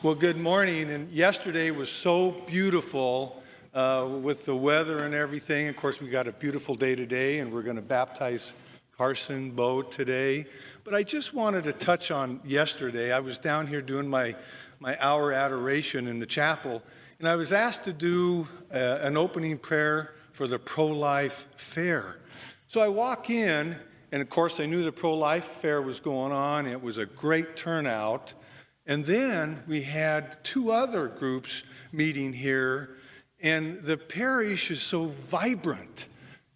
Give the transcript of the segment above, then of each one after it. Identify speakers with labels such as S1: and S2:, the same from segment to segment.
S1: Well, good morning. And yesterday was so beautiful with the weather and everything. Of course, we got a beautiful day today, and we're going to baptize Carson Bo today. But I just wanted to touch on yesterday. I was down here doing my hour adoration in the chapel, and I was asked to do an opening prayer for the pro-life fair. So I walk in, and of course, I knew the pro-life fair was going on. It was a great turnout. And then we had two other groups meeting here, and the parish is so vibrant,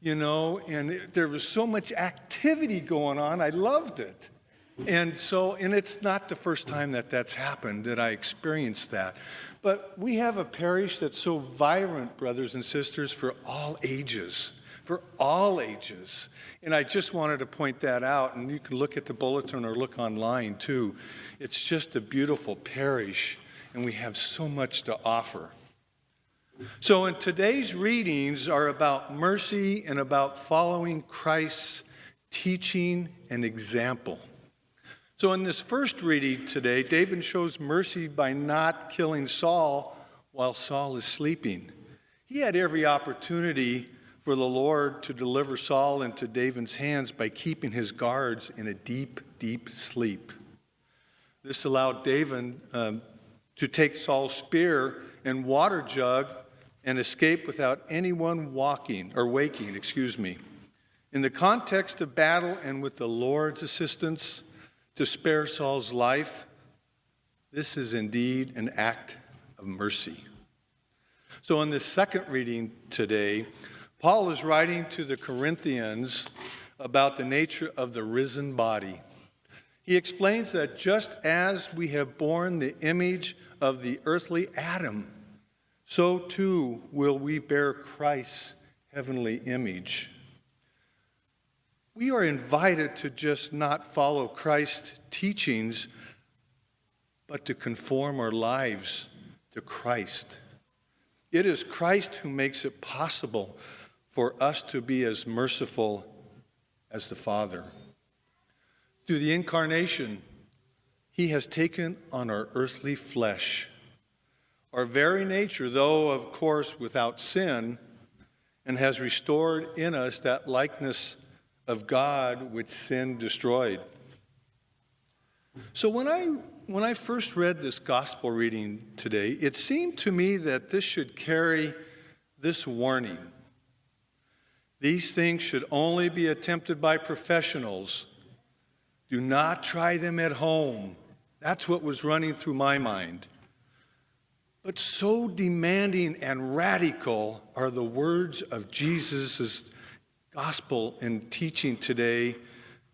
S1: and there was so much activity going on. I loved it. And it's not the first time that's happened that I experienced that. But we have a parish that's so vibrant, brothers and sisters, for all ages. For all ages. And I just wanted to point that out, and you can look at the bulletin or look online too. It's just a beautiful parish, and we have so much to offer. So in today's readings are about mercy and about following Christ's teaching and example. So in this first reading today, David shows mercy by not killing Saul while Saul is sleeping. He had every opportunity for the Lord to deliver Saul into David's hands by keeping his guards in a deep, deep sleep. This allowed David to take Saul's spear and water jug and escape without anyone waking. In the context of battle and with the Lord's assistance to spare Saul's life, this is indeed an act of mercy. So in this second reading today, Paul is writing to the Corinthians about the nature of the risen body. He explains that just as we have borne the image of the earthly Adam, so too will we bear Christ's heavenly image. We are invited to just not follow Christ's teachings, but to conform our lives to Christ. It is Christ who makes it possible for us to be as merciful as the Father. Through the incarnation, he has taken on our earthly flesh, our very nature, though of course without sin, and has restored in us that likeness of God which sin destroyed. So when I first read this gospel reading today, it seemed to me that this should carry this warning. These things should only be attempted by professionals. Do not try them at home. That's what was running through my mind. But so demanding and radical are the words of Jesus' gospel and teaching today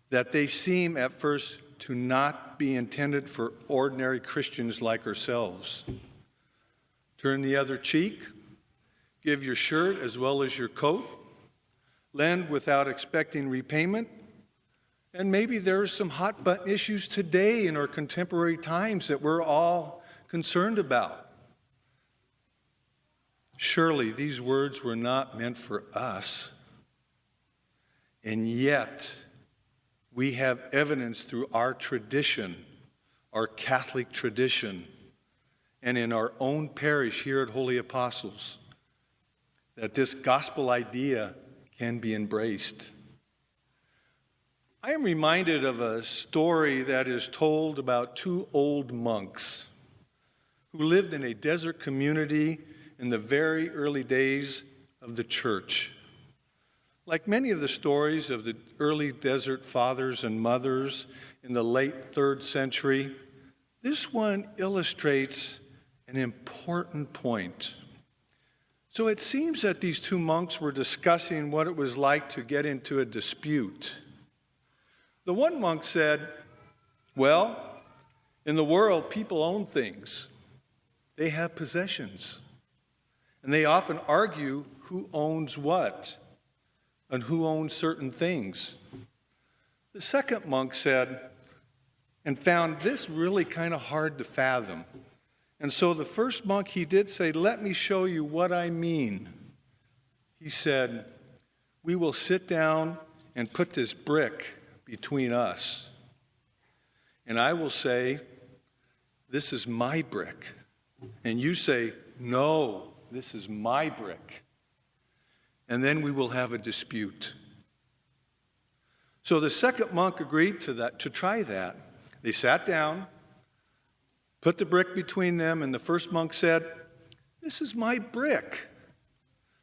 S1: that they seem at first to not be intended for ordinary Christians like ourselves. Turn the other cheek. Give your shirt as well as your coat. Lend without expecting repayment. And maybe there are some hot-button issues today in our contemporary times that we're all concerned about. Surely these words were not meant for us. And yet, we have evidence through our tradition, our Catholic tradition, and in our own parish here at Holy Apostles, that this gospel idea can be embraced. I am reminded of a story that is told about two old monks who lived in a desert community in the very early days of the church. Like many of the stories of the early desert fathers and mothers in the late 3rd century, this one illustrates an important point. So it seems that these two monks were discussing what it was like to get into a dispute. The one monk said, well, in the world, people own things. They have possessions. And they often argue who owns what and who owns certain things. The second monk said, and found this really kind of hard to fathom. And so the first monk, he did say, let me show you what I mean. He said, we will sit down and put this brick between us. And I will say, this is my brick. And you say, no, this is my brick. And then we will have a dispute. So the second monk agreed to try that. They sat down, put the brick between them, and the first monk said, this is my brick.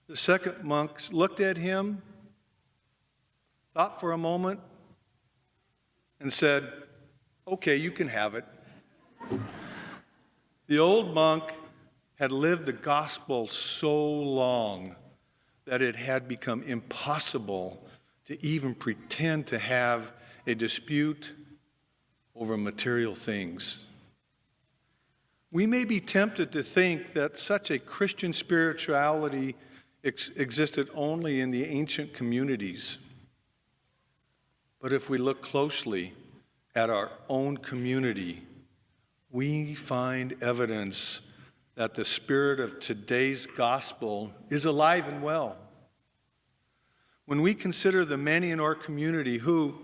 S1: The second monk looked at him, thought for a moment, and said, okay, you can have it. The old monk had lived the gospel so long that it had become impossible to even pretend to have a dispute over material things. We may be tempted to think that such a Christian spirituality existed only in the ancient communities. But if we look closely at our own community, we find evidence that the spirit of today's gospel is alive and well. When we consider the many in our community who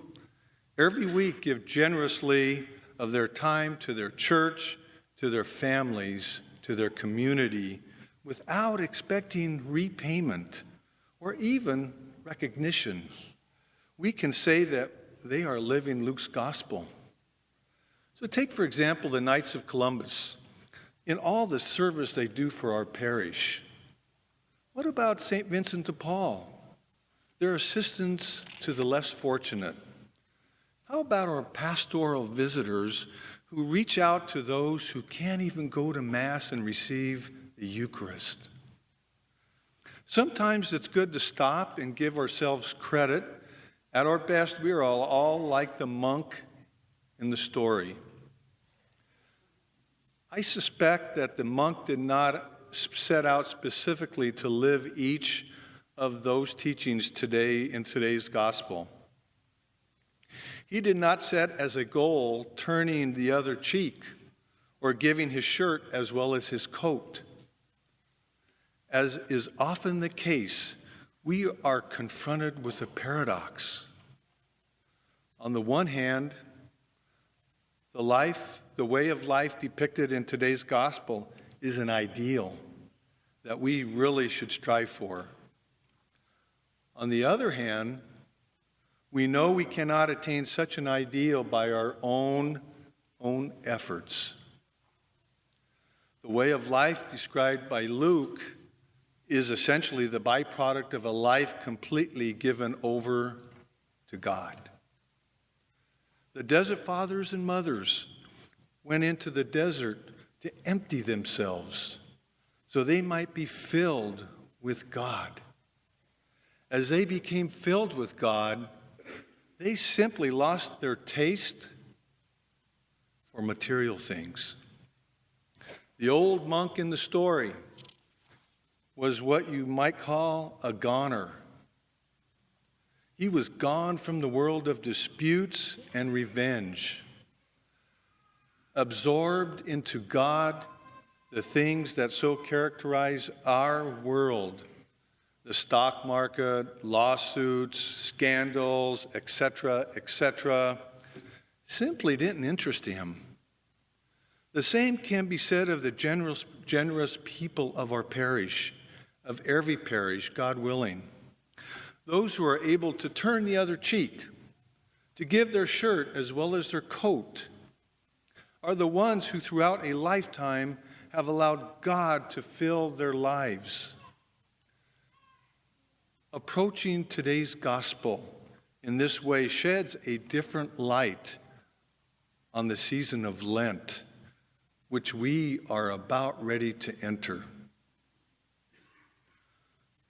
S1: every week give generously of their time to their church, to their families, to their community, without expecting repayment or even recognition, we can say that they are living Luke's gospel. So take, for example, the Knights of Columbus. In all the service they do for our parish, what about St. Vincent de Paul? Their assistance to the less fortunate. How about our pastoral visitors who reach out to those who can't even go to Mass and receive the Eucharist? Sometimes it's good to stop and give ourselves credit. At our best, we are all like the monk in the story. I suspect that the monk did not set out specifically to live each of those teachings today in today's gospel. He did not set as a goal turning the other cheek or giving his shirt as well as his coat. As is often the case, we are confronted with a paradox. On the one hand, the way of life depicted in today's gospel is an ideal that we really should strive for. On the other hand, we know we cannot attain such an ideal by our own efforts. The way of life described by Luke is essentially the byproduct of a life completely given over to God. The desert fathers and mothers went into the desert to empty themselves so they might be filled with God. As they became filled with God, they simply lost their taste for material things. The old monk in the story was what you might call a goner. He was gone from the world of disputes and revenge, absorbed into God, the things that so characterize our world, the stock market, lawsuits, scandals, etc., simply didn't interest him. The same can be said of the generous people of our parish, of every parish, God willing. Those who are able to turn the other cheek, to give their shirt as well as their coat, are the ones who throughout a lifetime have allowed God to fill their lives. Approaching today's gospel in this way sheds a different light on the season of Lent, which we are about ready to enter.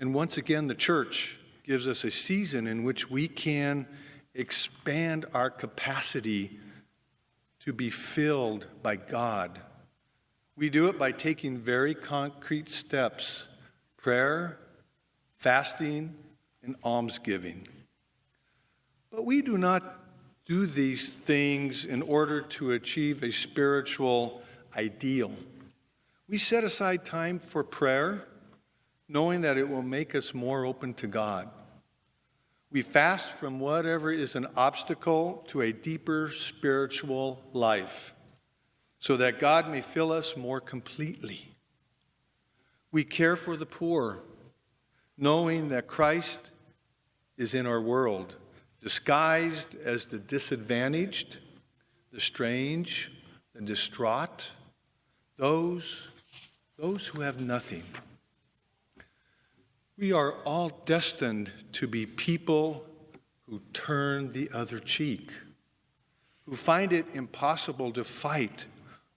S1: And once again, the church gives us a season in which we can expand our capacity to be filled by God. We do it by taking very concrete steps: prayer, fasting, and almsgiving. But we do not do these things in order to achieve a spiritual ideal. We set aside time for prayer, knowing that it will make us more open to God. We fast from whatever is an obstacle to a deeper spiritual life. so that God may fill us more completely. We care for the poor, knowing that Christ is in our world, disguised as the disadvantaged, the strange, the distraught, those who have nothing. We are all destined to be people who turn the other cheek, who find it impossible to fight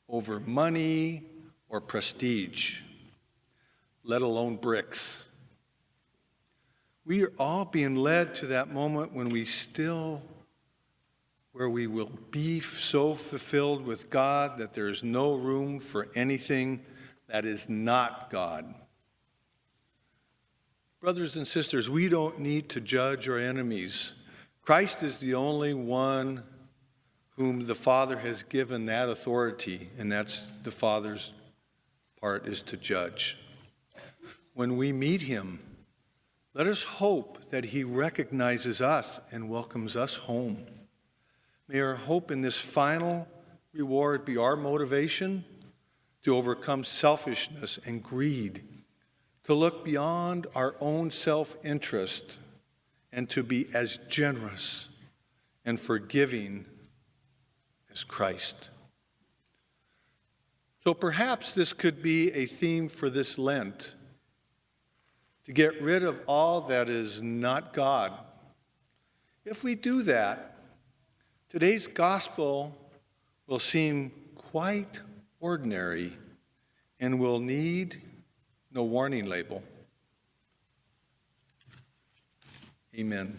S1: over money or prestige, let alone bricks. We are all being led to that moment when where we will be so fulfilled with God that there is no room for anything that is not God. Brothers and sisters, we don't need to judge our enemies. Christ is the only one whom the Father has given that authority, and that's the Father's part, is to judge. When we meet him, let us hope that he recognizes us and welcomes us home. May our hope in this final reward be our motivation to overcome selfishness and greed, to look beyond our own self-interest, and to be as generous and forgiving as Christ. So perhaps this could be a theme for this Lent, to get rid of all that is not God. If we do that, today's gospel will seem quite ordinary and will need no warning label. Amen.